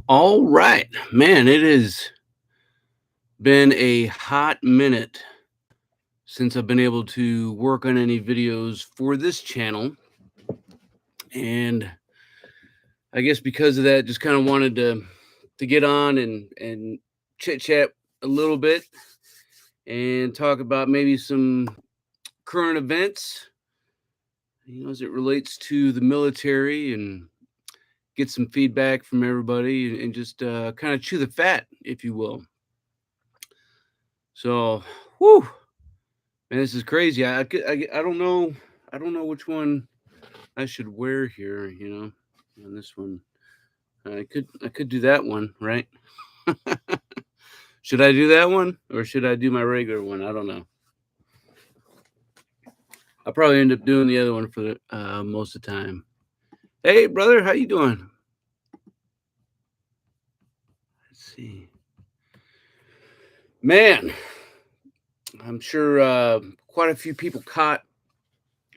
All right, man, it has been a hot minute since I've been able to work on any videos for this channel. And I guess because of that, just kind of wanted to get on and chit chat a little bit and talk about maybe some current events, as it relates to the military and get some feedback from everybody and just kind of chew the fat, if you will. So, whew, man, this is crazy. I don't know. I don't know which one I should wear here. On this one, I could do that one, right? Should I do that one or should I do my regular one? I don't know. I'll probably end up doing the other one for the most of the time. Hey, brother, how you doing? Let's see, man. I'm sure quite a few people caught.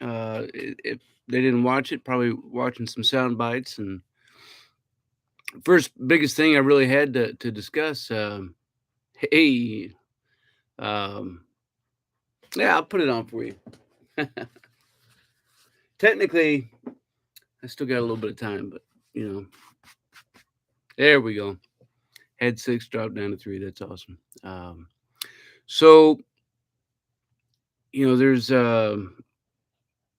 If they didn't watch it, probably watching some sound bites. And first biggest thing I really had to discuss. Hey, um, yeah, I'll put it on for you. Technically, I still got a little bit of time, but you know, there we go. Had six, dropped down to three. That's awesome. So there's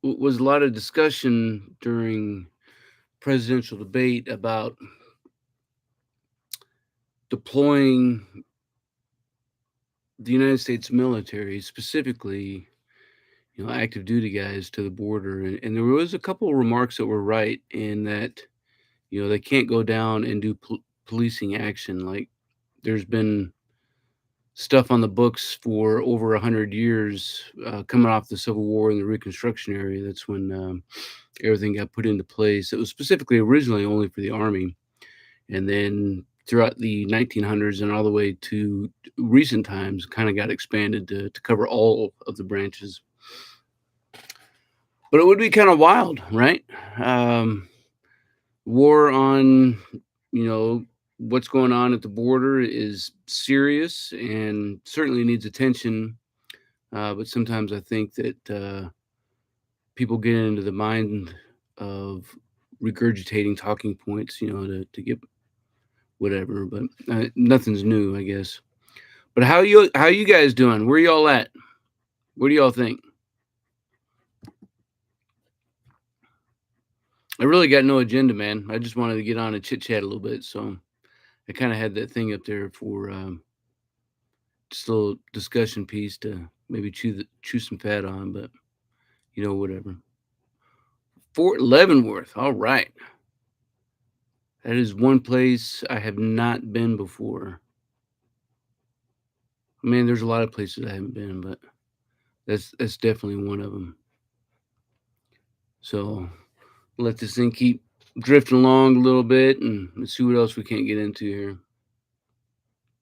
was a lot of discussion during presidential debate about deploying the United States military, specifically, active duty guys to the border, and there was a couple of remarks that were right in that they can't go down and do policing action. Like there's been stuff on the books for over 100 years, coming off the Civil War and the Reconstruction area. That's when everything got put into place. It was specifically originally only for the Army, and then throughout the 1900s and all the way to recent times, kind of got expanded to cover all of the branches. But it would be kind of wild, right? Um, War on, you know, what's going on at the border is serious and certainly needs attention. But sometimes I think that people get into the mind of regurgitating talking points, to get whatever. But nothing's new, I guess. But how you guys doing? Where y'all at? What do y'all think? I really got no agenda, man. I just wanted to get on and chit chat a little bit. So I kind of had that thing up there for just a little discussion piece to maybe chew some fat on, but whatever. Fort Leavenworth. All right. That is one place I have not been before. I mean, there's a lot of places I haven't been, but that's definitely one of them. So let this thing keep drifting along a little bit, and let's see what else we can't get into here.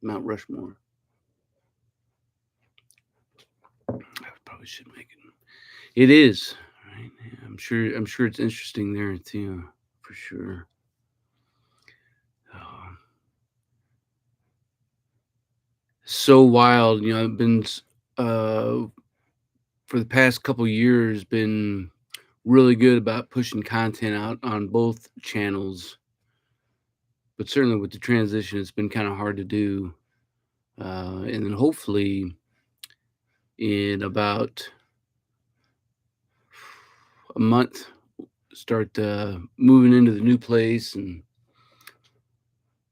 Mount Rushmore. I probably should make it. It is. Right? Yeah, I'm sure it's interesting there too, for sure. Oh, so wild. I've been for the past couple years been really good about pushing content out on both channels, but certainly with the transition, it's been kind of hard to do. And then hopefully in about a month, start moving into the new place, and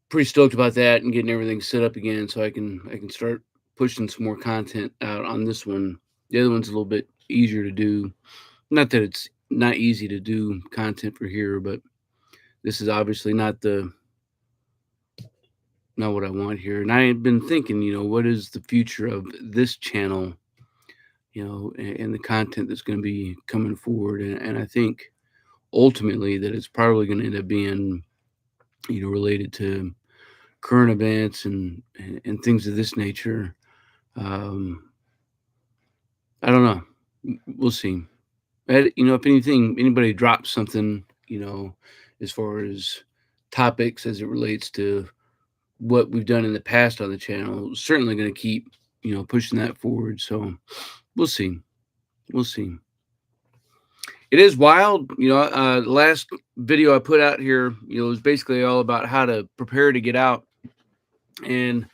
pretty stoked about that and getting everything set up again so I can start pushing some more content out on this one. The other one's a little bit easier to do. Not that it's not easy to do content for here, but this is obviously not what I want here. And I had been thinking, what is the future of this channel, and the content that's going to be coming forward. And I think ultimately that it's probably going to end up being, related to current events and things of this nature. Um, I don't know. We'll see. If anything, anybody drops something, as far as topics as it relates to what we've done in the past on the channel. Certainly going to keep, pushing that forward. So we'll see. We'll see. It is wild. Last video I put out here, was basically all about how to prepare to get out. And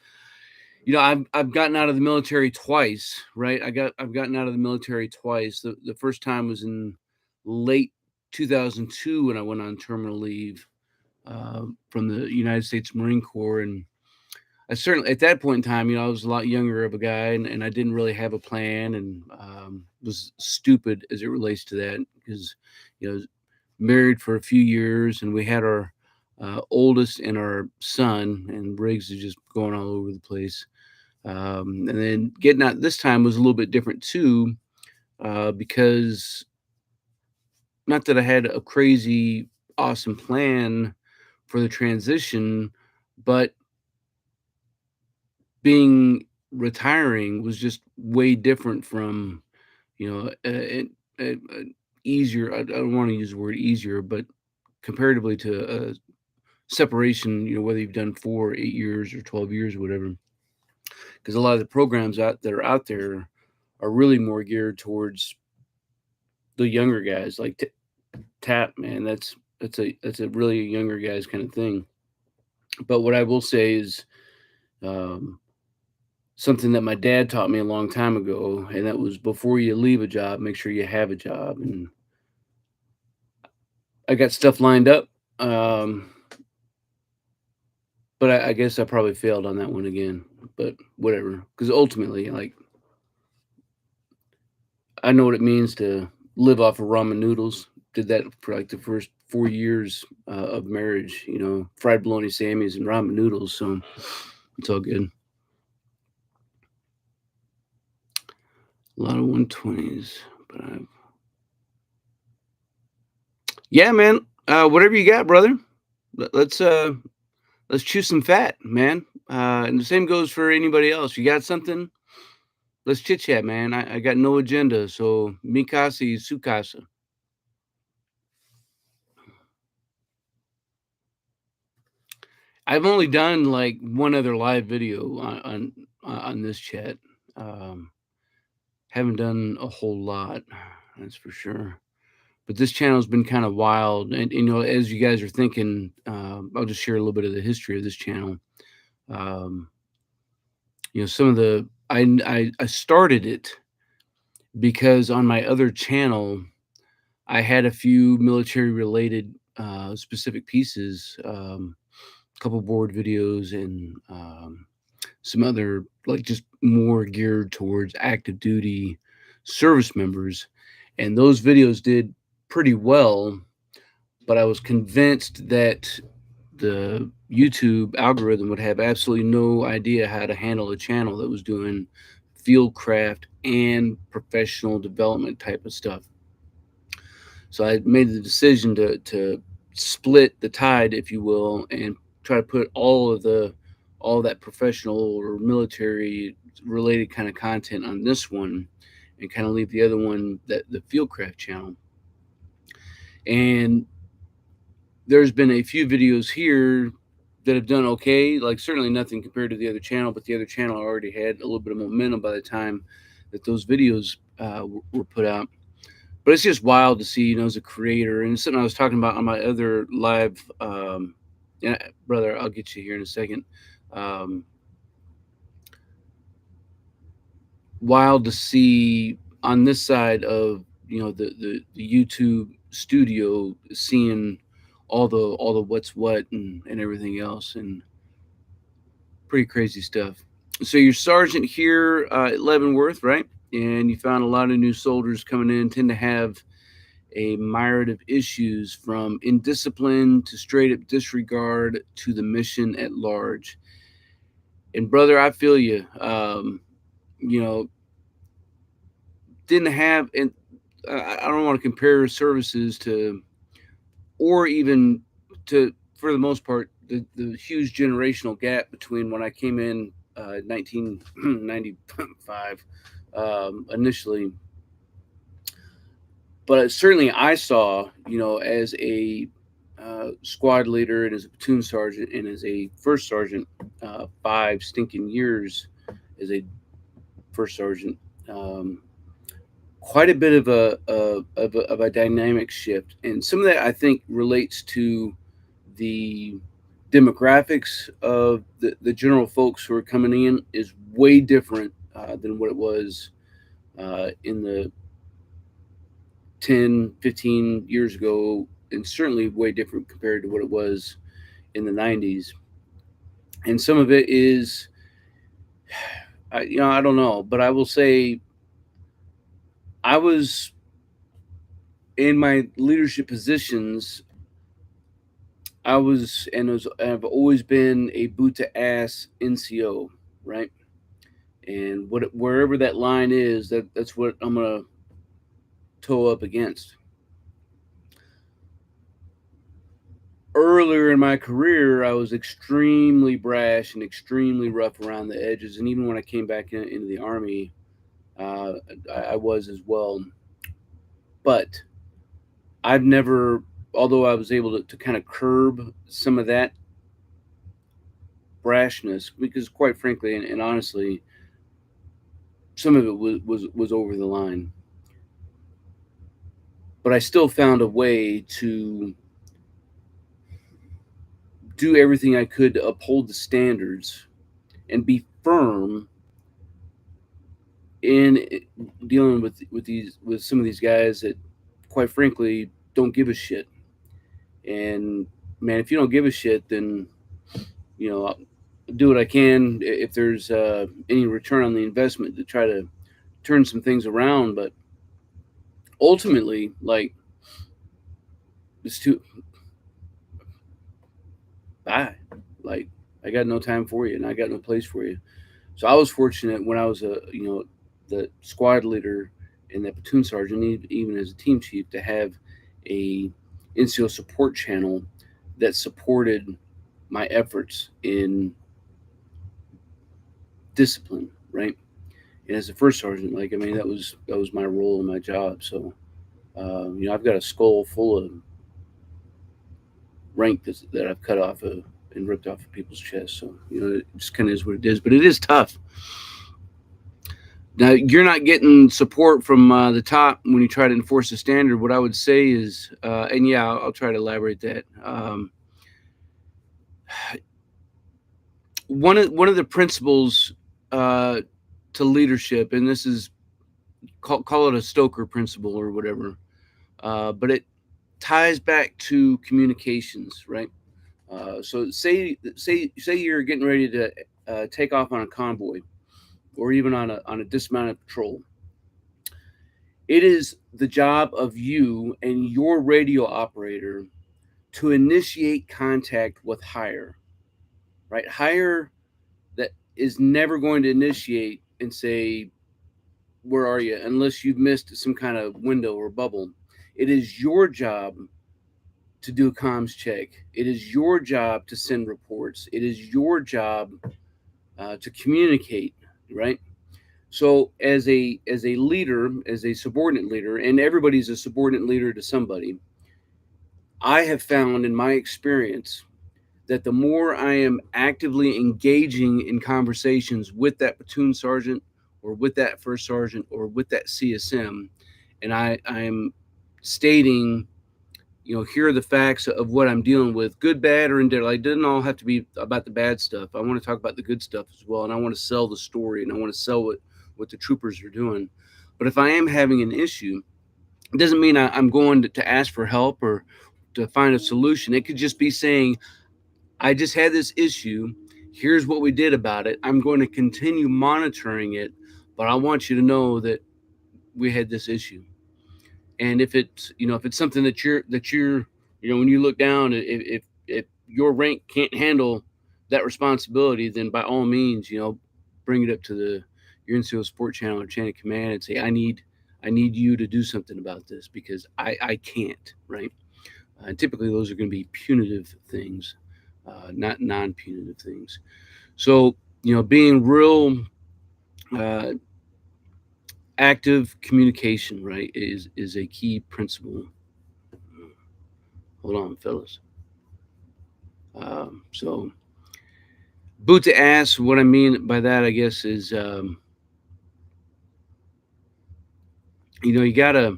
I've gotten out of the military twice, right? I've gotten out of the military twice. The first time was in late 2002 when I went on terminal leave from the United States Marine Corps, and I certainly at that point in time, I was a lot younger of a guy, and I didn't really have a plan, and was stupid as it relates to that because married for a few years, and we had our oldest and our son, and Briggs is just going all over the place. And then getting out this time was a little bit different too, because not that I had a crazy awesome plan for the transition, but being retiring was just way different from, easier. I don't want to use the word easier, but comparatively to separation, whether you've done 4, 8 years or 12 years or whatever, because a lot of the programs that are out there are really more geared towards the younger guys, like TAP, man. That's a really younger guys kind of thing. But what I will say is, something that my dad taught me a long time ago, and that was before you leave a job, make sure you have a job. And I got stuff lined up, but I guess I probably failed on that one again. But whatever, because ultimately, like, I know what it means to live off of ramen noodles. Did that for like the first 4 years of marriage, fried bologna sammies and ramen noodles. So it's all good. A lot of 120s, but yeah, man. Whatever you got, brother. Let's chew some fat, man. And the same goes for anybody else. You got something? Let's chit chat, man. I got no agenda, so Mikasi Sukasa. I've only done like one other live video on this chat. Haven't done a whole lot, that's for sure. But this channel's been kind of wild, and as you guys are thinking, I'll just share a little bit of the history of this channel. Some of the I started it because on my other channel I had a few military related specific pieces, a couple board videos, and some other, like, just more geared towards active duty service members, and those videos did pretty well. But I was convinced that the YouTube algorithm would have absolutely no idea how to handle a channel that was doing field craft and professional development type of stuff. So I made the decision to split the tide, if you will, and try to put all that professional or military related kind of content on this one, and kind of leave the other one, the Fieldcraft channel. And there's been a few videos here that have done okay, like certainly nothing compared to the other channel, but the other channel already had a little bit of momentum by the time that those videos were put out. But it's just wild to see, as a creator, and something I was talking about on my other live. Yeah, brother, I'll get you here in a second. Wild to see on this side of the YouTube studio, seeing all the what's what and everything else, and pretty crazy stuff. So your sergeant here at Leavenworth, right? And you found a lot of new soldiers coming in tend to have a myriad of issues, from indiscipline to straight up disregard to the mission at large. And brother, I feel you. You know, didn't have, and I don't want to compare services to, or even to, for the most part, the huge generational gap between when I came in 1995 initially. But certainly I saw, as a squad leader and as a platoon sergeant and as a first sergeant, 5 stinking years as a first sergeant. Um, Quite a bit of a dynamic shift, and some of that I think relates to the demographics of the general folks who are coming in is way different than what it was in the 10, 15 years ago, and certainly way different compared to what it was in the 90s. And some of it is, I don't know, but I will say I was in my leadership positions. I've always been a boot to ass NCO, right? And wherever that line is, that's what I'm gonna toe up against. Earlier in my career, I was extremely brash and extremely rough around the edges, and even when I came back into the army, uh, I was as well. But I've never, although I was able to kind of curb some of that brashness, because quite frankly and honestly, some of it was over the line. But I still found a way to do everything I could to uphold the standards and be firm in dealing with some of these guys that, quite frankly, don't give a shit. And man, if you don't give a shit, then I'll do what I can if there's any return on the investment to try to turn some things around. But ultimately, like, it's too bye. Like, I got no time for you, and I got no place for you. So I was fortunate when I was the squad leader and the platoon sergeant, even as a team chief, to have a NCO support channel that supported my efforts in discipline, right? And as a first sergeant, like, I mean, that was my role and my job. So I've got a skull full of rank that I've cut off and ripped off of people's chests. So it just kind of is what it is. But it is tough. Now, you're not getting support from the top when you try to enforce the standard. What I would say is, and yeah, I'll try to elaborate that. One of the principles uh, to leadership, and this is call it a Stoker principle or whatever, but it ties back to communications, right? So say you're getting ready to take off on a convoy or even on a dismounted patrol. It is the job of you and your radio operator to initiate contact with higher, right? Higher that is never going to initiate and say, "Where are you?" unless you've missed some kind of window or bubble. It is your job to do a comms check. It is your job to send reports. It is your job to communicate, right? So as a leader, as a subordinate leader, and everybody's a subordinate leader to somebody, I have found in my experience that the more I am actively engaging in conversations with that platoon sergeant or with that first sergeant or with that CSM, and I'm stating, here are the facts of what I'm dealing with, good, bad, or indifferent. It doesn't all have to be about the bad stuff. I want to talk about the good stuff as well, and I want to sell the story, and I want to sell what the troopers are doing. But if I am having an issue, it doesn't mean I'm going to ask for help or to find a solution. It could just be saying, I just had this issue. Here's what we did about it. I'm going to continue monitoring it, but I want you to know that we had this issue. And if it's something that you're when you look down, if your rank can't handle that responsibility, then by all means, bring it up to your NCO support channel or chain of command and say, I need you to do something about this because I can't, right? And typically those are going to be punitive things, not non-punitive things. So being real uh, active communication, right, is a key principle. Hold on, fellas. So boot to ass. What I mean by that, I guess, is you gotta.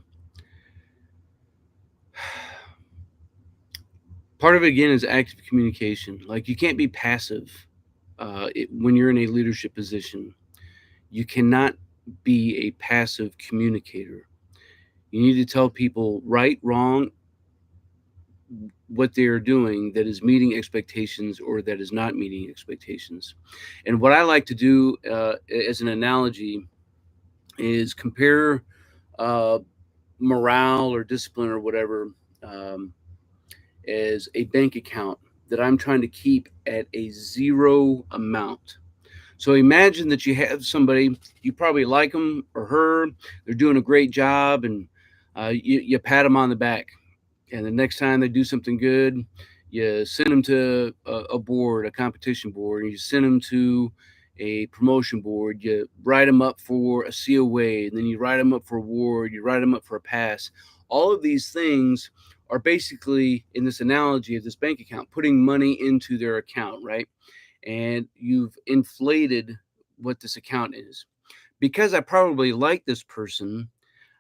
Part of it again is active communication. Like you can't be passive when you're in a leadership position. You cannot be a passive communicator. You need to tell people right, wrong, what they are doing that is meeting expectations or that is not meeting expectations. And what I like to do as an analogy is compare uh, morale or discipline or whatever um, as a bank account that I'm trying to keep at a zero amount. So imagine that you have somebody, you probably like them or her, they're doing a great job, and you pat them on the back. And the next time they do something good, you send them to a board, a competition board, and you send them to a promotion board. You write them up for a COA, and then you write them up for a award. You write them up for a pass. All of these things are basically, in this analogy of this bank account, putting money into their account, right? And you've inflated what this account is. Because I probably like this person,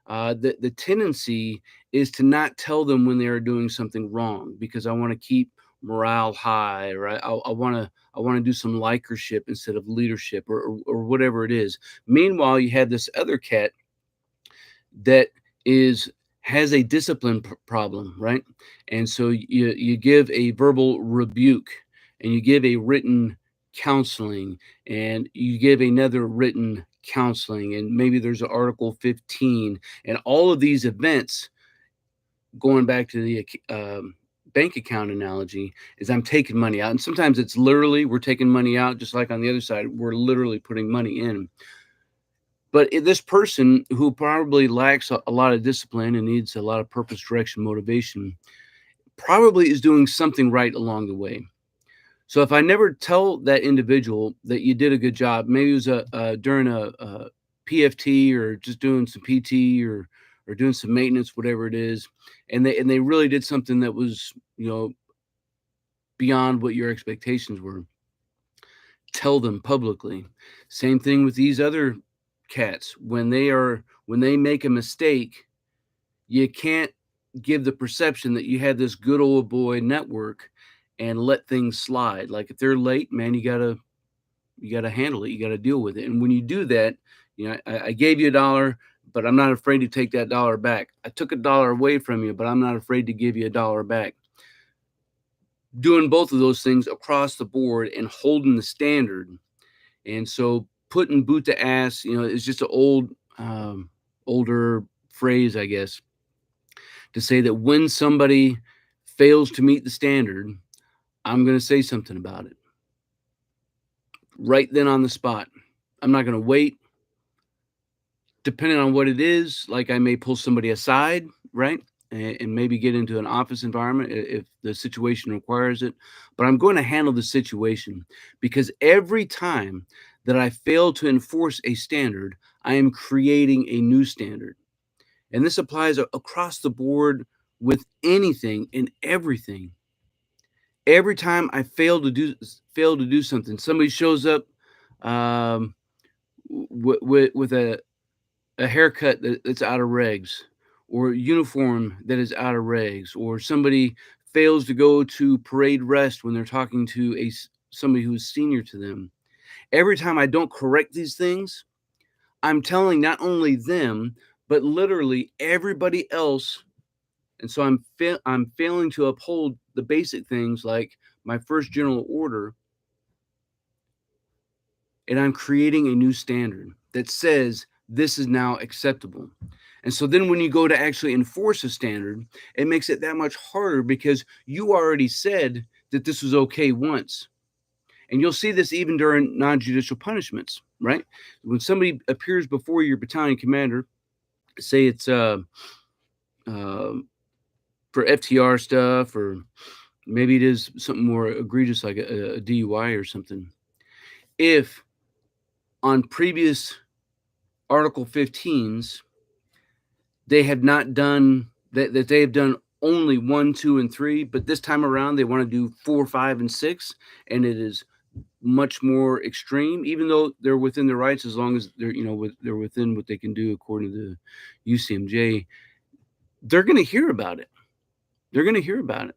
the tendency is to not tell them when they are doing something wrong because I want to keep morale high, or I want to do some likership instead of leadership, or whatever it is. Meanwhile, you have this other cat that is has a discipline problem, right? And so you give a verbal rebuke, and you give a written counseling, and you give another written counseling, and maybe there's an Article 15, and all of these events, going back to the bank account analogy, is I'm taking money out, and sometimes it's literally we're taking money out, just like on the other side, we're literally putting money in. But this person who probably lacks a lot of discipline and needs a lot of purpose, direction, motivation, probably is doing something right along the way. So if I never tell that individual that you did a good job, maybe it was during a PFT, or just doing some PT, or doing some maintenance, whatever it is, and they really did something that was beyond what your expectations were, tell them publicly. Same thing with these other cats. When they make a mistake, you can't give the perception that you had this good old boy network and let things slide. Like if they're late, man, you gotta handle it. You gotta deal with it. And when you do that, I gave you a dollar, but I'm not afraid to take that dollar back. I took a dollar away from you, but I'm not afraid to give you a dollar back. Doing both of those things across the board and holding the standard. And so putting boot to ass, is just an older phrase, I guess, to say that when somebody fails to meet the standard, I'm going to say something about it right then on the spot. I'm not going to wait. Depending on what it is, like I may pull somebody aside, right? And maybe get into an office environment if the situation requires it. But I'm going to handle the situation, because every time that I fail to enforce a standard, I am creating a new standard. And this applies across the board with anything and everything. Every time I fail to do something, somebody shows up um, with a haircut that's out of regs, or a uniform that is out of regs, or somebody fails to go to parade rest when they're talking to somebody who's senior to them. Every time I don't correct these things, I'm telling not only them, but literally everybody else. And so I'm failing to uphold the basic things like my first general order, and I'm creating a new standard that says this is now acceptable. And so then when you go to actually enforce a standard, it makes it that much harder, because you already said that this was okay once. And you'll see this even during non-judicial punishments, right? When somebody appears before your battalion commander, say it's uh, for FTR stuff, or maybe it is something more egregious like a DUI or something. If on previous Article 15s they have not done that they have done only 1, 2, and 3, but this time around they want to do 4, 5, and 6, and it is much more extreme, even though they're within their rights as long as they're they're within what they can do according to the UCMJ. They're going to hear about it. They're going to hear about it,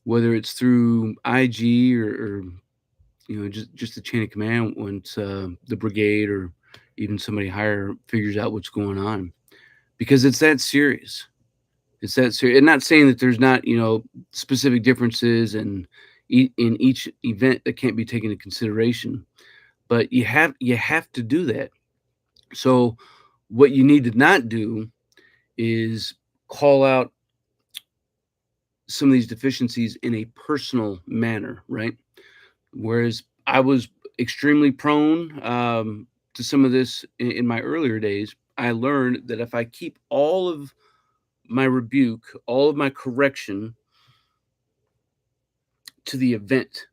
whether it's through IG or just the chain of command once the brigade or even somebody higher figures out what's going on, because it's that serious. It's that serious. And not saying that there's not specific differences in each event that can't be taken into consideration, but you have to do that. So what you need to not do is call out some of these deficiencies in a personal manner, right? Whereas I was extremely prone to some of this in my earlier days, I learned that if I keep all of my rebuke, all of my correction to the event,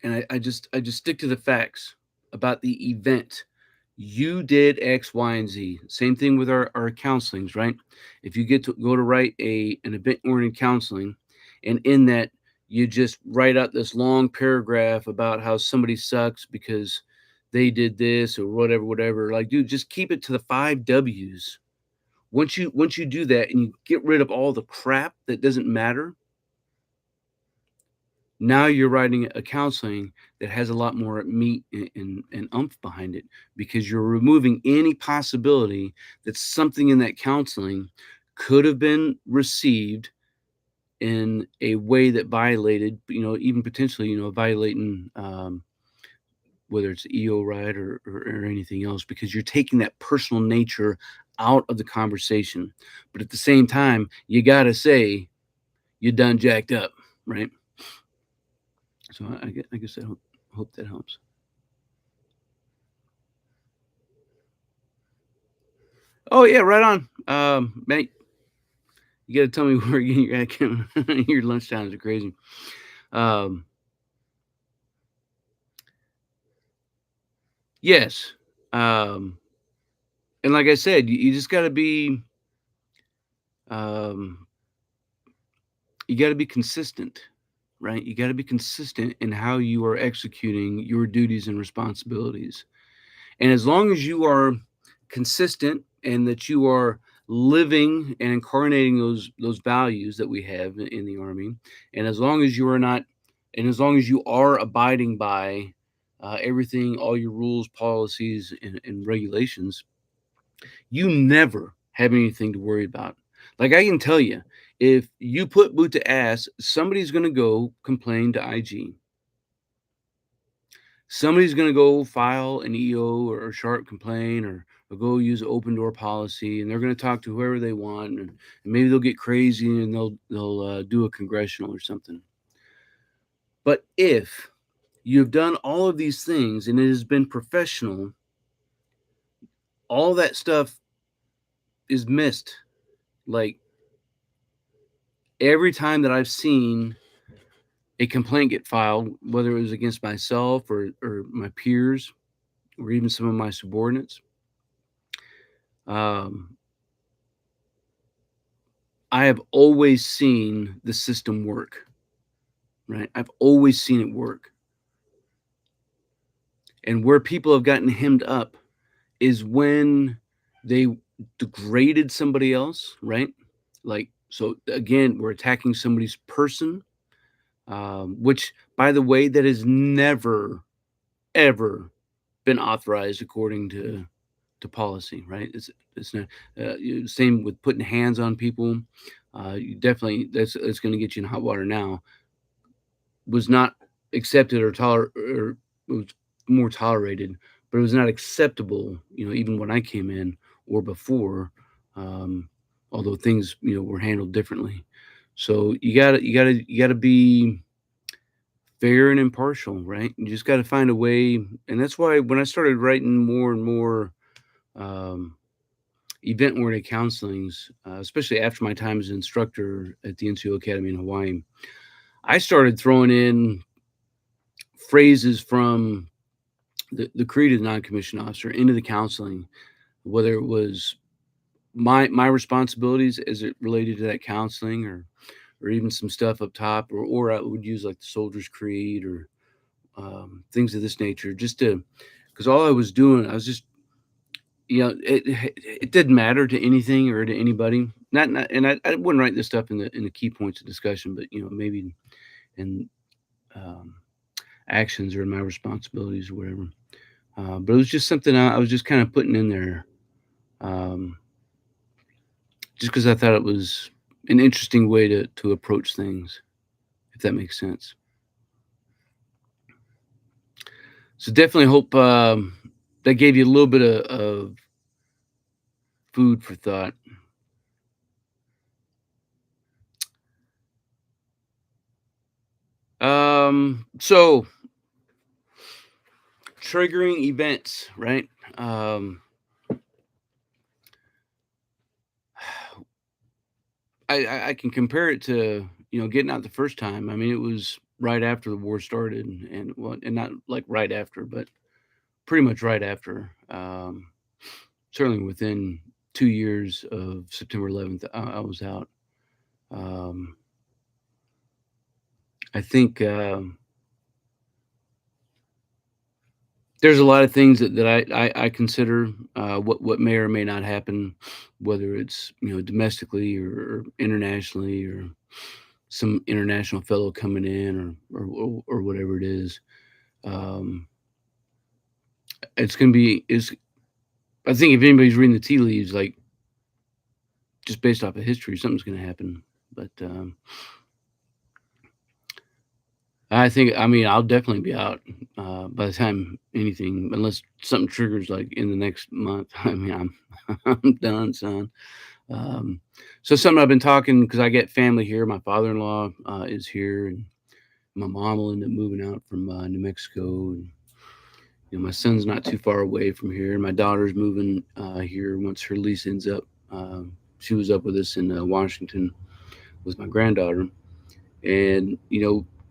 and I just stick to the facts about the event. You did X, Y, and Z. Same thing with our counselings, right? If you get to go to write an event-oriented counseling, and in that you just write out this long paragraph about how somebody sucks because they did this or whatever. Like, dude, just keep it to the 5 W's. Once you do that and you get rid of all the crap that doesn't matter, now you're writing a counseling that has a lot more meat and oomph behind it, because you're removing any possibility that something in that counseling could have been received in a way that violated, even potentially, violating, whether it's EO right or anything else, because you're taking that personal nature out of the conversation. But at the same time, you got to say you done jacked up, right? So I guess I hope that helps. Oh yeah, right on. Man, you got to tell me where you're at. Your lunch times are crazy. Um, yes. Um, and like I said, you just got to be, um, you got to be consistent, right? You got to be consistent in how you are executing your duties and responsibilities. And as long as you are consistent and that you are living and incarnating those values that we have in the Army, and as long as you are not, and as long as you are abiding by everything, all your rules, policies, and regulations, you never have anything to worry about. Like, I can tell you, if you put boot to ass, somebody's going to go complain to IG. Somebody's going to go file an EO or sharp complaint, or go use open door policy, and they're going to talk to whoever they want, and maybe they'll get crazy and they'll do a congressional or something. But if you've done all of these things and it has been professional, all that stuff is missed. Like, every time that I've seen a complaint get filed, whether it was against myself or my peers or even some of my subordinates, um, I have always seen the system work, right? I've always seen it work. And where people have gotten hemmed up is when they degraded somebody else, right? Like, so again, we're attacking somebody's person, which, by the way, that has never, ever been authorized according to policy, right? It's not same with putting hands on people. You definitely, that's going to get you in hot water now. Was not accepted or was more tolerated, but it was not acceptable, even when I came in or before, um, although things, were handled differently. So you gotta be fair and impartial, right? You just got to find a way, and that's why when I started writing more and more um, event-oriented counselings, especially after my time as an instructor at the NCO Academy in Hawaii, I started throwing in phrases from the creed of the non-commissioned officer into the counseling, whether it was my responsibilities as it related to that counseling, or even some stuff up top, or I would use like the Soldier's Creed, or things of this nature, just to, because all I was doing, I was just, it didn't matter to anything or to anybody. Not, and I wouldn't write this stuff in the key points of discussion, but maybe in um, actions or in my responsibilities or whatever. But it was just something I was just kind of putting in there, um, just because I thought it was an interesting way to approach things, if that makes sense. So definitely hope that gave you a little bit of food for thought. So triggering events, right? Um, I can compare it to getting out the first time. I mean, it was right after the war started, and well, and not like right after, but pretty much right after. Certainly within 2 years of September 11th, I was out. Um, I think there's a lot of things that I consider what may or may not happen, whether it's domestically or internationally, or some international fellow coming in, or whatever it is. Um, it's gonna be is I think if anybody's reading the tea leaves, like just based off of history, something's gonna happen. But I mean, I'll definitely be out by the time anything, unless something triggers like in the next month. I mean, I'm done, son. Um, so something I've been talking, because I get family here. My father-in-law is here, and my mom will end up moving out from New Mexico, and my son's not too far away from here. My daughter's moving here once her lease ends up. She was up with us in Washington with my granddaughter, and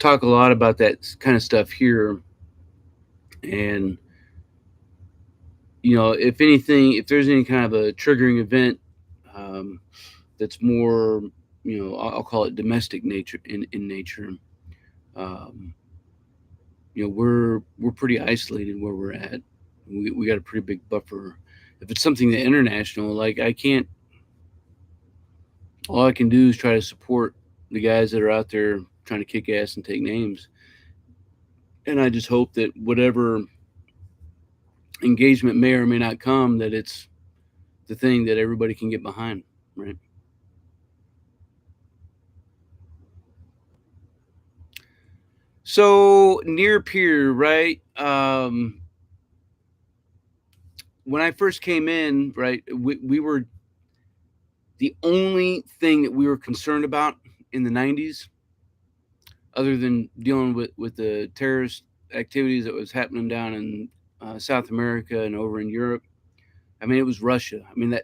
talk a lot about that kind of stuff here. And if anything, if there's any kind of a triggering event um, that's more, I'll call it domestic nature in nature. Um, we're pretty isolated where we're at. We got a pretty big buffer. If it's something that international, like I can't. All I can do is try to support the guys that are out there trying to kick ass and take names. And I just hope that whatever engagement may or may not come, that it's the thing that everybody can get behind, right? So near peer, right? When I first came in, right, we were the only thing that we were concerned about in the 90s, other than dealing with the terrorist activities that was happening down in South America and over in Europe. I mean, it was Russia. I mean,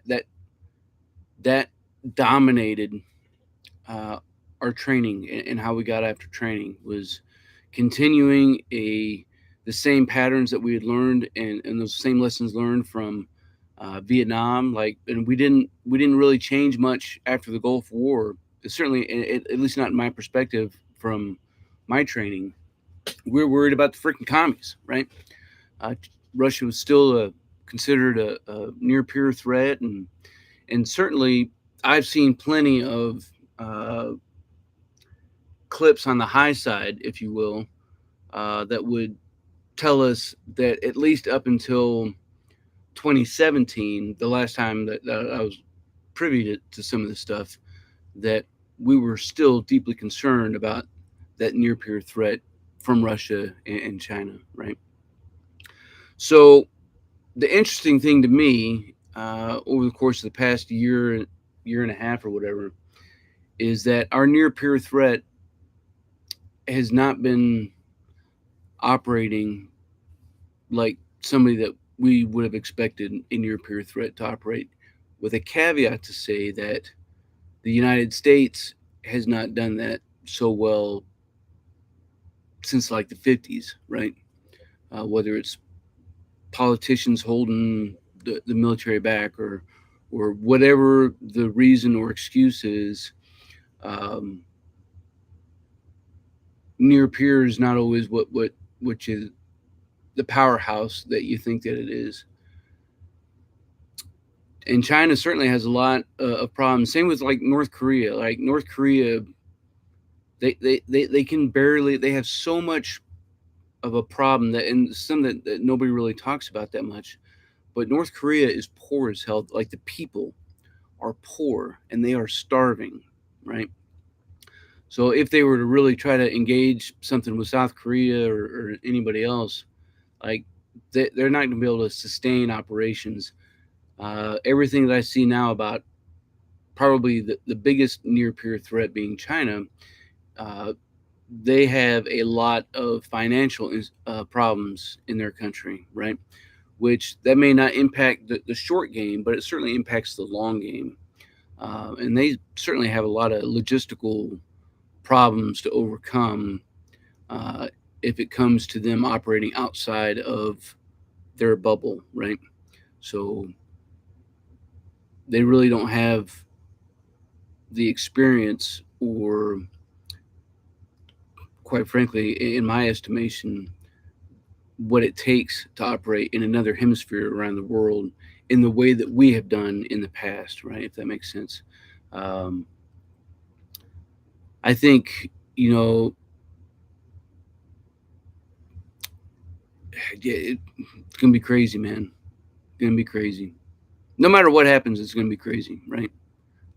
that dominated uh, our training, and how we got after training was continuing the same patterns that we had learned, and those same lessons learned from Vietnam. Like, and we didn't really change much after the Gulf War. Certainly, at least not in my perspective from my training. We're worried about the freaking commies, right? Uh, Russia was still considered a near peer threat, and certainly I've seen plenty of uh, clips on the high side, if you will, that would tell us that at least up until 2017, the last time that I was privy to some of this stuff, that we were still deeply concerned about that near peer threat from Russia and China, right? So the interesting thing to me over the course of the past year and a half or whatever, is that our near peer threat has not been operating like somebody that we would have expected a near peer threat to operate, with a caveat to say that the United States has not done that so well since like the 50s, right? Whether it's politicians holding the military back, or whatever the reason or excuse is, um, near peer is not always what which is the powerhouse that you think that it is. And China certainly has a lot of problems. Same with like North Korea. Like North Korea, they can barely. They have so much of a problem that, and some that nobody really talks about that much. But North Korea is poor as hell. Like the people are poor and they are starving, right? So if they were to really try to engage something with South Korea or anybody else, like they're not going to be able to sustain operations. Everything that I see now about probably the biggest near peer threat being China, uh, they have a lot of financial problems in their country, right? Which that may not impact the short game, but it certainly impacts the long game. And they certainly have a lot of logistical problems to overcome uh, if it comes to them operating outside of their bubble, right? So they really don't have the experience, or quite frankly, in my estimation, what it takes to operate in another hemisphere around the world in the way that we have done in the past, right? If that makes sense. Um, I think, you know, yeah, it's going to be crazy, man. It's going to be crazy. No matter what happens, it's going to be crazy, right?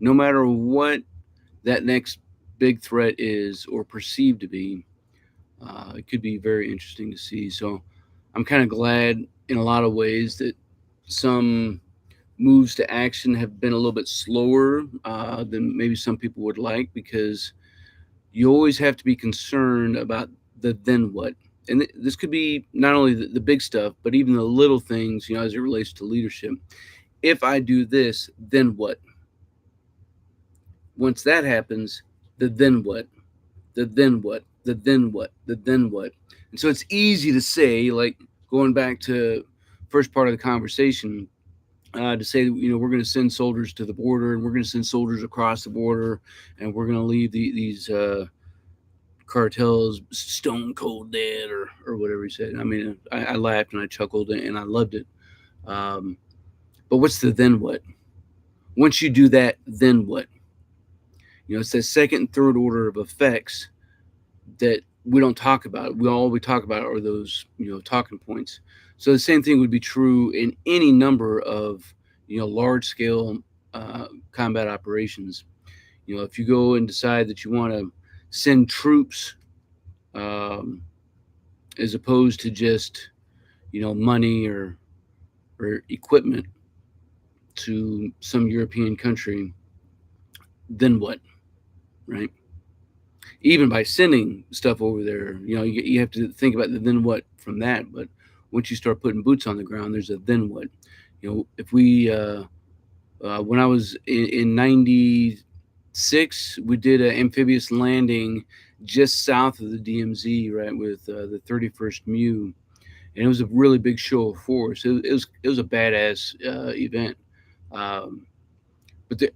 No matter what that next big threat is or perceived to be, it could be very interesting to see. So I'm kind of glad in a lot of ways that some moves to action have been a little bit slower than maybe some people would like, because you always have to be concerned about the then what. And this could be not only the big stuff, but even the little things, you know, as it relates to leadership. If I do this, then what? Once that happens, the then what? The then what? The then what? The then what? And so it's easy to say, like going back to first part of the conversation, to say, you know, we're going to send soldiers to the border, and we're going to send soldiers across the border, and we're going to leave these cartels stone cold dead, or whatever he said. I mean, I laughed and I chuckled and I loved it. Um, but what's the then what? Once you do that, then what? You know, it's that second and third order of effects that we don't talk about. All we talk about are those, you know, talking points. So the same thing would be true in any number of, you know, large scale combat operations. You know, if you go and decide that you want to send troops, um, as opposed to just, you know, money or equipment to some European country, then what, right? Even by sending stuff over there, you know, you have to think about the then what from that. But once you start putting boots on the ground, there's a then what. You know, if we when I was in '96, we did an amphibious landing just south of the DMZ, right, with the 31st MEU, and it was a really big show of force. It was a badass event. Um, but the,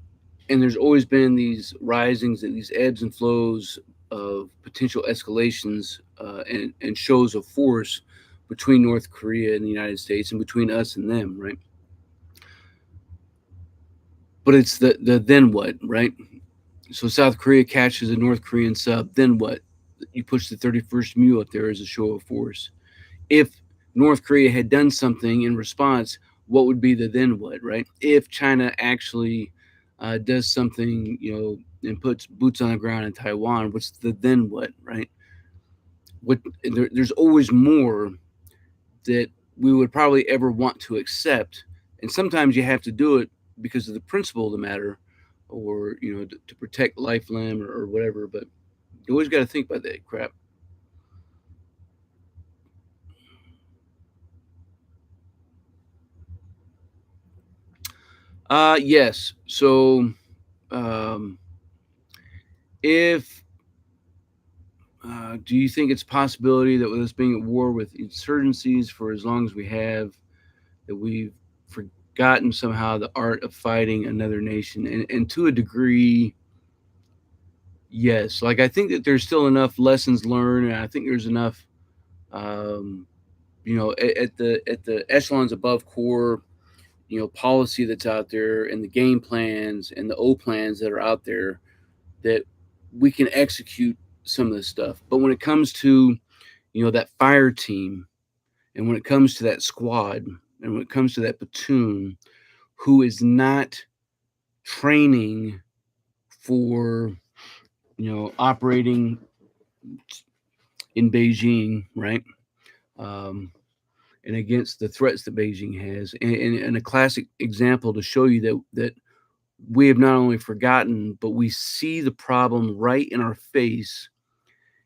and there's always been these risings and these ebbs and flows of potential escalations and shows of force between North Korea and the United States, and between us and them, right? But it's the then what, right? So South Korea catches a North Korean sub, then what? You push the 31st MEU up there as a show of force. If North Korea had done something in response, what would be the then what, right? If China actually does something, you know, and puts boots on the ground in Taiwan, what's the then what, right? There's always more that we would probably ever want to accept, and sometimes you have to do it because of the principle of the matter, or you know, to protect life, limb, or whatever. But you always got to think about that crap. Yes. So um, if do you think it's a possibility that with us being at war with insurgencies for as long as we have, that we've forgotten somehow the art of fighting another nation, and to a degree, yes. Like I think that there's still enough lessons learned, and I think there's enough, um, at the echelons above core, policy that's out there, and the game plans and the O plans that are out there, that we can execute some of this stuff. But when it comes to, that fire team, and when it comes to that squad, and when it comes to that platoon, who is not training for, operating in Beijing, right? Um, and against the threats that Beijing has, and a classic example to show you that we have not only forgotten, but we see the problem right in our face,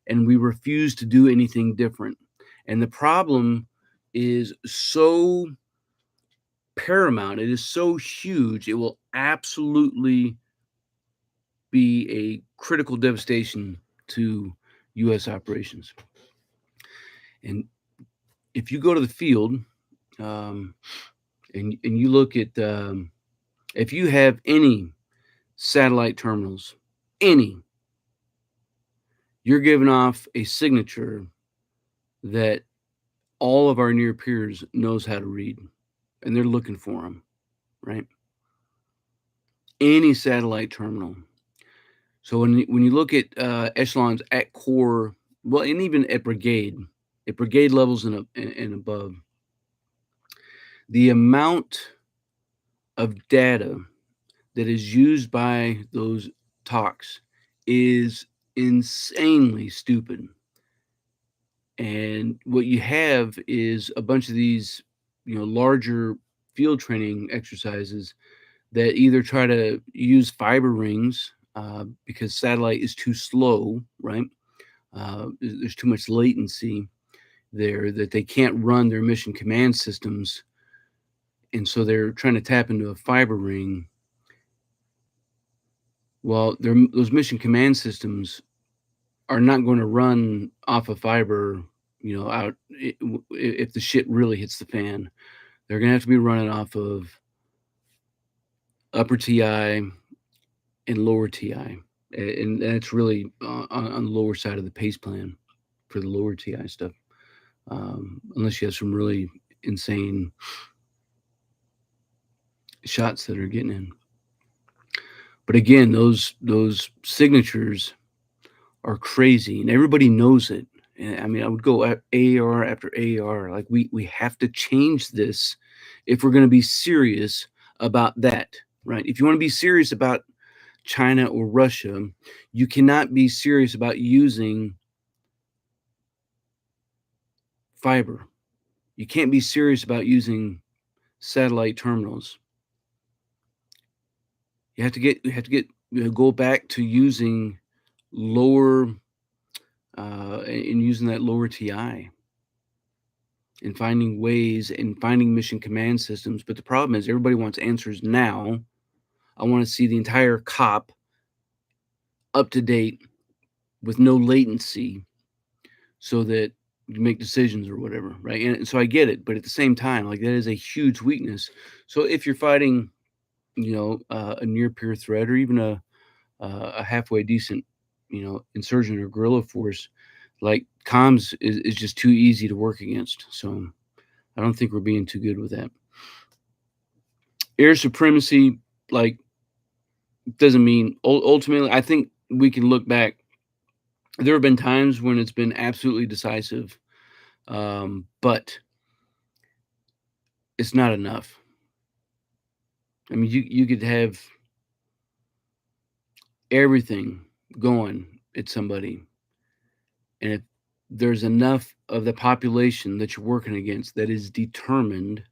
and we refuse to do anything different. And the problem is so paramount, it is so huge, it will absolutely be a critical devastation to U.S. operations. And if you go to the field, um, and you look at, if you have any satellite terminals, any, you're giving off a signature that all of our near peers knows how to read, and they're looking for them, right? Any satellite terminal. So when you look at echelons at core, well, and even at brigade levels and above, the amount of data that is used by those talks is insanely stupid. And what you have is a bunch of these, larger field training exercises that either try to use fiber rings, because satellite is too slow, right? There's too much latency there that they can't run their mission command systems. And so they're trying to tap into a fiber ring. Well, those mission command systems are not going to run off of fiber, out if the shit really hits the fan. They're going to have to be running off of upper TI and lower TI. And that's really on the lower side of the pace plan for the lower TI stuff, unless you have some really insane shots that are getting in. But again, those signatures are crazy, and everybody knows it. And I mean, I would go at AR after AR. Like we have to change this if we're going to be serious about that, right? If you want to be serious about China or Russia, you cannot be serious about using fiber. You can't be serious about using satellite terminals. You have to get go back to using lower, and using that lower TI, and finding ways and finding mission command systems. But the problem is everybody wants answers now. I want to see the entire COP up to date with no latency so that you make decisions or whatever, right? And so I get it, but at the same time, like that is a huge weakness. So if you're fighting, a near peer threat, or even a halfway decent, insurgent or guerrilla force, like comms is just too easy to work against. So I don't think we're being too good with that. Air supremacy, like, doesn't mean ultimately. I think we can look back. There have been times when it's been absolutely decisive, but it's not enough. I mean, you could have everything going at somebody, and if there's enough of the population that you're working against that is determined,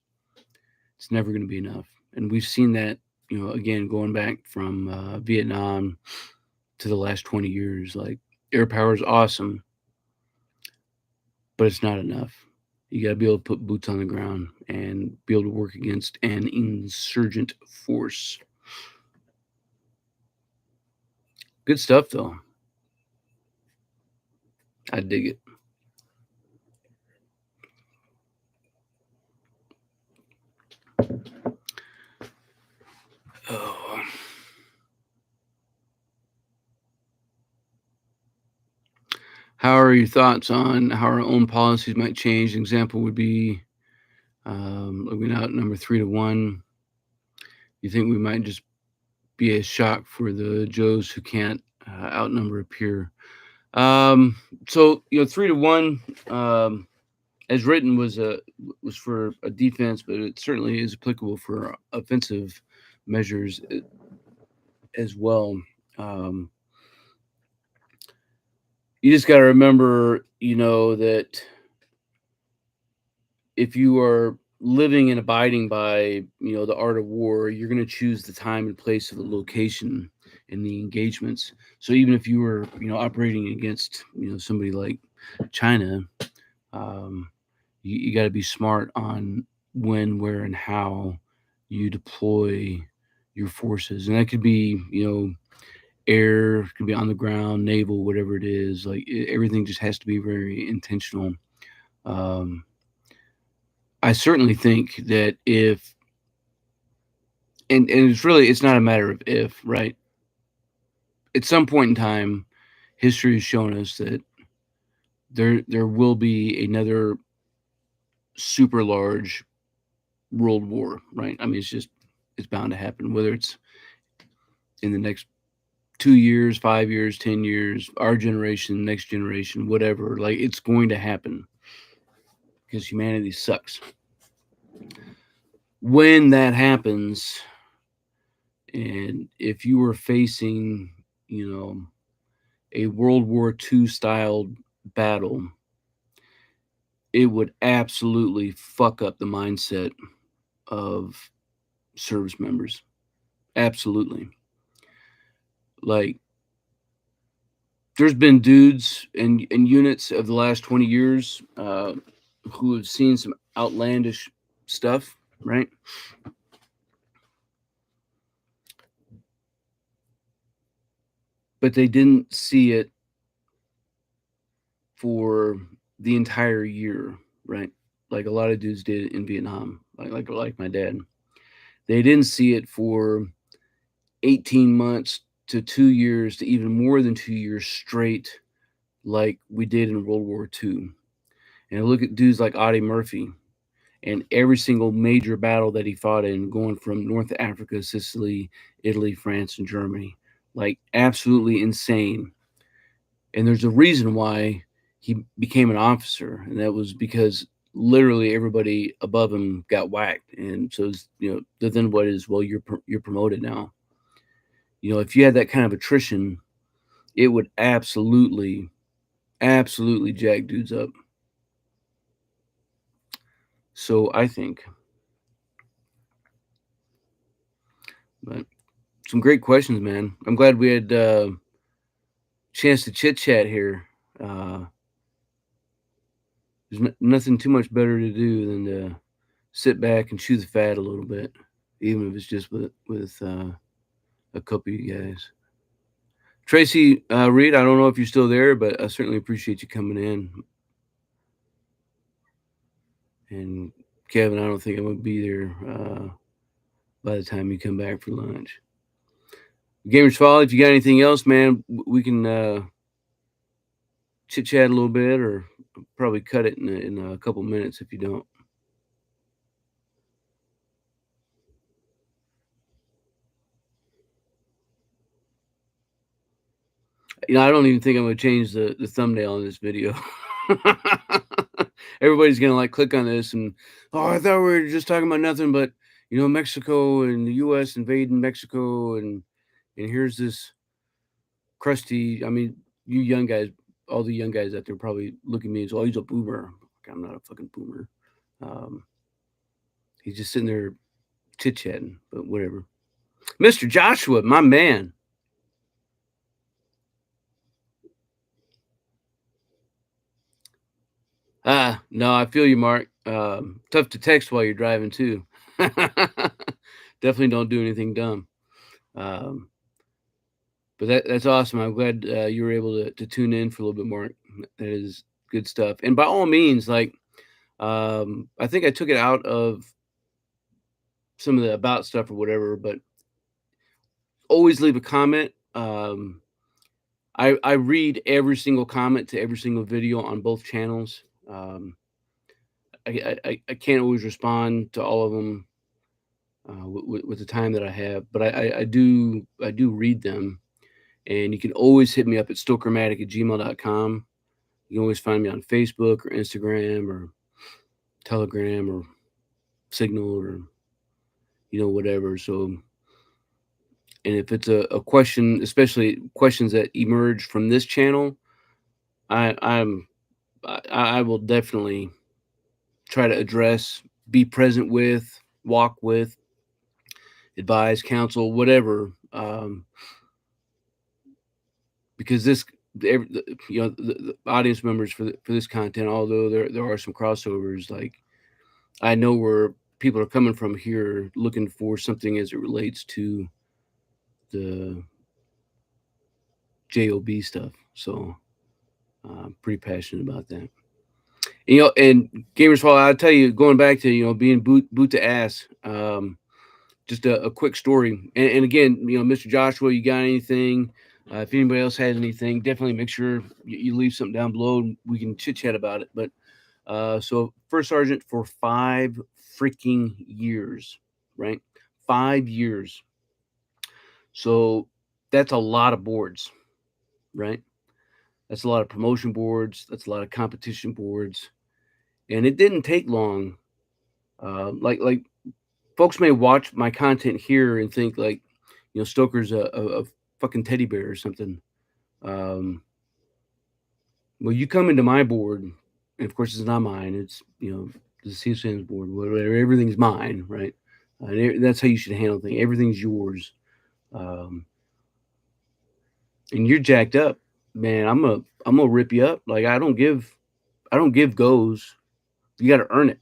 it's never going to be enough. And we've seen that, again, going back from Vietnam to the last 20 years. Like, air power is awesome, but it's not enough. You got to be able to put boots on the ground and be able to work against an insurgent force. Good stuff, though. I dig it. Oh. How are your thoughts on how our own policies might change? An example would be looking out number 3-1. You think we might just be a shock for the Joes who can't outnumber a peer? Um, so 3-1, as written, was for a defense, but it certainly is applicable for offensive measures as well. Um, you just got to remember, that if you are living and abiding by, the art of war, you're going to choose the time and place of the location and the engagements. So even if you were, operating against, somebody like China, um, you got to be smart on when, where, and how you deploy your forces, and that could be, air, it could be on the ground, naval, whatever it is. Like everything just has to be very intentional. Um, I certainly think that if, and it's not a matter of if, right? At some point in time, history has shown us that there will be another super large world war, right? I mean, it's bound to happen, whether it's in the next 2 years, 5 years, 10 years, our generation, next generation, whatever. Like it's going to happen because humanity sucks. When that happens, and if you were facing, you know, a World War II styled battle, it would absolutely fuck up the mindset of service members. Absolutely. Like, there's been dudes and units of the last 20 years who have seen some outlandish stuff, right? But they didn't see it for the entire year, right? Like a lot of dudes did in Vietnam, like my dad. They didn't see it for 18 months to 2 years to even more than 2 years straight, like we did in World War II. And I look at dudes like Audie Murphy and every single major battle that he fought in, going from North Africa, Sicily, Italy, France, and Germany. Like absolutely insane. And there's a reason why he became an officer, and that was because literally everybody above him got whacked. And so, then what is, well, you're promoted now. If you had that kind of attrition, it would absolutely jack dudes up. So I think, but some great questions, man. I'm glad we had chance to chit chat here. Uh, there's nothing too much better to do than to sit back and chew the fat a little bit, even if it's just with a couple of you guys. Tracy Reed, I don't know if you're still there, but I certainly appreciate you coming in. And Kevin, I don't think I'm going to be there by the time you come back for lunch. Gamers Folly, if you got anything else, man, we can chit chat a little bit, or probably cut it in a couple minutes if you don't. I don't even think I'm going to change the thumbnail in this video. Everybody's going to like click on this and, oh, I thought we were just talking about nothing but, Mexico and the U.S. invading Mexico. And here's this crusty, I mean, you young guys, all the young guys out there probably look at me as, oh, he's a boomer. I'm not a fucking boomer. Um, he's just sitting there chit chatting, but whatever. Mr. Joshua, my man. No, I feel you, Mark. Tough to text while you're driving too. Definitely don't do anything dumb. Um, but that's awesome. I'm glad you were able to tune in for a little bit more. That is good stuff. And by all means, like, I think I took it out of some of the about stuff or whatever, but always leave a comment. I read every single comment to every single video on both channels. I can't always respond to all of them with the time that I have, but I do read them, and you can always hit me up at stokermatic@gmail.com. You can always find me on Facebook or Instagram or Telegram or Signal or whatever. So, and if it's a question, especially questions that emerge from this channel, I I'm I will definitely try to address, be present with, walk with, advise, counsel, whatever. Because the audience members for this content, although there are some crossovers, like I know where people are coming from here, looking for something as it relates to the JOB stuff. So I'm pretty passionate about that. And Gamers Fall, I'll tell you, going back to being boot to ass. Just a quick story. And again, Mr. Joshua, you got anything? If anybody else has anything, definitely make sure you leave something down below and we can chit chat about it. But so first sergeant for 5 freaking years, right? 5 years. So that's a lot of boards, right? That's a lot of promotion boards. That's a lot of competition boards. And it didn't take long. Like folks may watch my content here and think like, Stoker's a fucking teddy bear or something. Well, you come into my board, and of course it's not mine. It's the CSM's board, whatever. Everything's mine, right? And that's how you should handle things. Everything's yours, and you're jacked up, man. I'm gonna rip you up. Like I don't give goes. You got to earn it,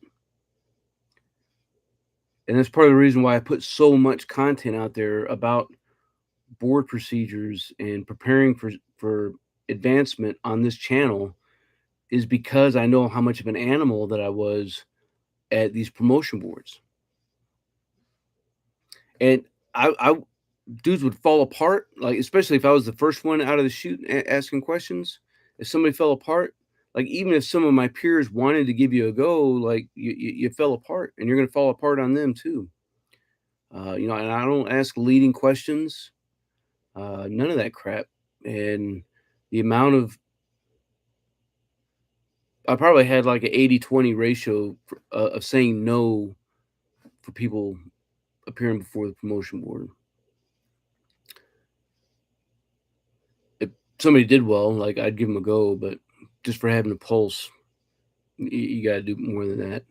and that's part of the reason why I put so much content out there about board procedures and preparing for advancement on this channel, is because I know how much of an animal that I was at these promotion boards. And I dudes would fall apart, like especially if I was the first one out of the chute asking questions. If somebody fell apart, like even if some of my peers wanted to give you a go, like you fell apart, and you're gonna fall apart on them too. And I don't ask leading questions, none of that crap. And the amount of I probably had like an 80-20 ratio of saying no for people appearing before the promotion board. If somebody did well, like I'd give them a go, but just for having a pulse, you got to do more than that.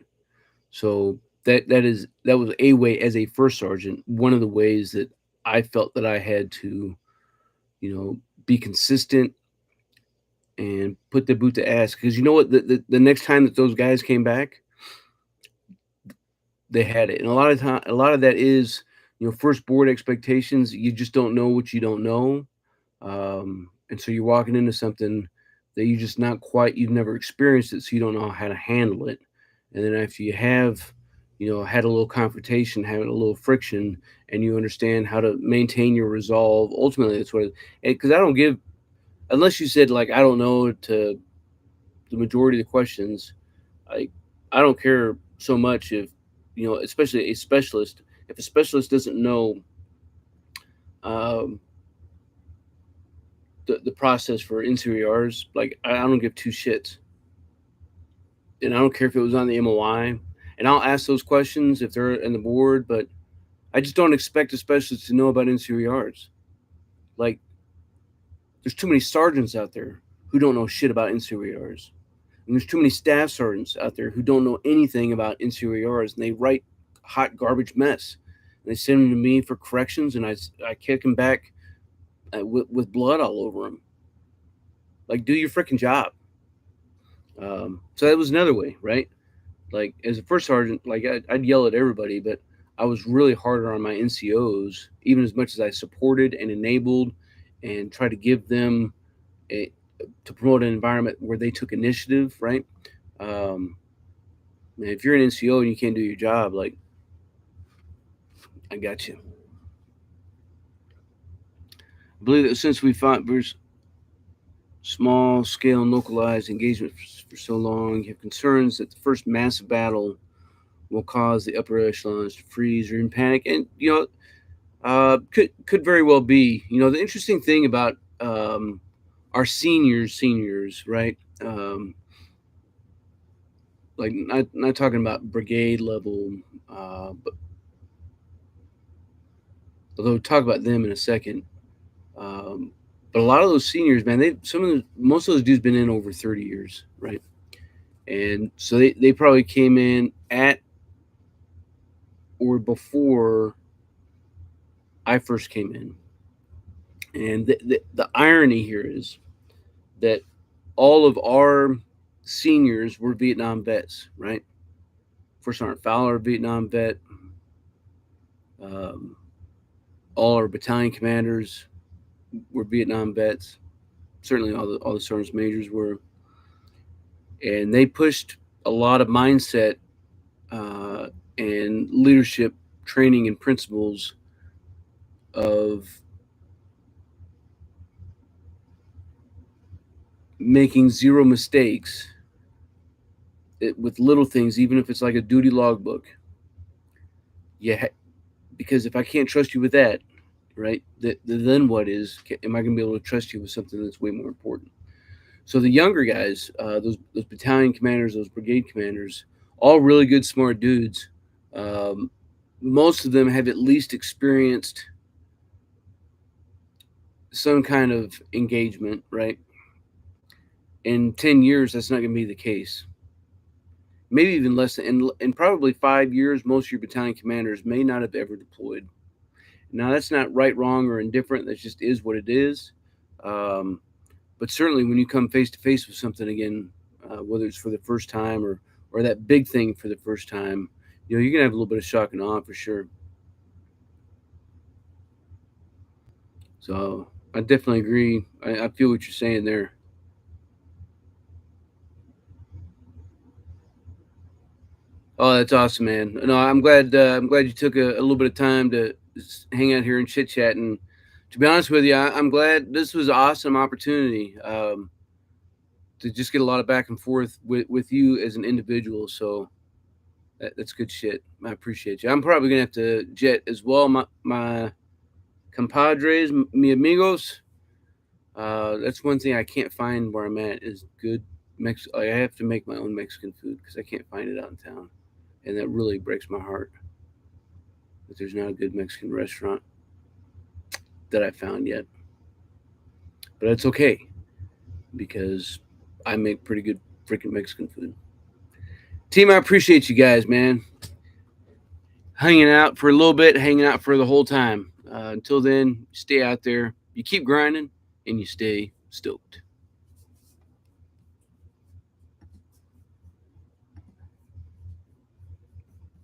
So that was a way, as a first sergeant, one of the ways that I felt that I had to, be consistent and put the boot to ass. Because you know what, the next time that those guys came back, they had it. And a lot of that is, first board expectations. You just don't know what you don't know. And so you're walking into something that you just not quite, you've never experienced it, so you don't know how to handle it. And then after you have, had a little confrontation, having a little friction, and you understand how to maintain your resolve, ultimately that's what, because I don't give, unless you said like I don't know to the majority of the questions, I I don't care so much if, especially a specialist, if a specialist doesn't know um, the process for NCOERs, like I don't give two shits. And I don't care if it was on the MOI. And I'll ask those questions if they're in the board, but I just don't expect a specialist to know about NCOERs. Like, there's too many sergeants out there who don't know shit about NCOERs. And there's too many staff sergeants out there who don't know anything about NCOERs, and they write hot garbage mess. And they send them to me for corrections, and I kick them back with blood all over them. Like, do your freaking job. So that was another way, right? Like as a first sergeant, like I'd yell at everybody, but I was really harder on my NCOs, even as much as I supported and enabled and tried to give them to promote an environment where they took initiative, right? Um, if you're an NCO and you can't do your job, like I got you. I believe that since we fought versus small scale and localized engagement for so long, you have concerns that the first massive battle will cause the upper echelons to freeze or in panic. And could very well be. The interesting thing about our seniors, right? Like not talking about brigade level, but although we'll talk about them in a second. Um, but a lot of those seniors, man, most of those dudes been in over 30 years, right? And so they probably came in at or before I first came in. And the irony here is that all of our seniors were Vietnam vets, right? First Sergeant Fowler, Vietnam vet. Um, all our battalion commanders were Vietnam vets. Certainly, all the sergeants majors were, and they pushed a lot of mindset uh, and leadership training and principles of making zero mistakes with little things, even if it's like a duty logbook. Yeah, because if I can't trust you with that, right, then what is? Am I going to be able to trust you with something that's way more important? So the younger guys, those battalion commanders, those brigade commanders, all really good, smart dudes. Um, Most of them have at least experienced some kind of engagement, right? In 10 years, that's not going to be the case. Maybe even less than, in probably 5 years, most of your battalion commanders may not have ever deployed. Now, that's not right, wrong, or indifferent. That just is what it is. Um, but certainly, when you come face to face with something again, whether it's for the first time or that big thing for the first time, you're gonna have a little bit of shock and awe for sure. So I definitely agree. I feel what you're saying there. Oh, that's awesome, man. No, I'm glad. I'm glad you took a little bit of time to hang out here and chit chat. And to be honest with you, I'm glad this was an awesome opportunity to just get a lot of back and forth with you as an individual. So that's good shit. I appreciate you. I'm probably gonna have to jet as well. My compadres, mi amigos. That's one thing I can't find where I'm at is good I have to make my own Mexican food because I can't find it out in town, and that really breaks my heart that there's not a good Mexican restaurant that I found yet. But it's okay because I make pretty good freaking Mexican food. Team, I appreciate you guys, man. Hanging out for a little bit, hanging out for the whole time. Until then, stay out there, you keep grinding, and you stay stoked.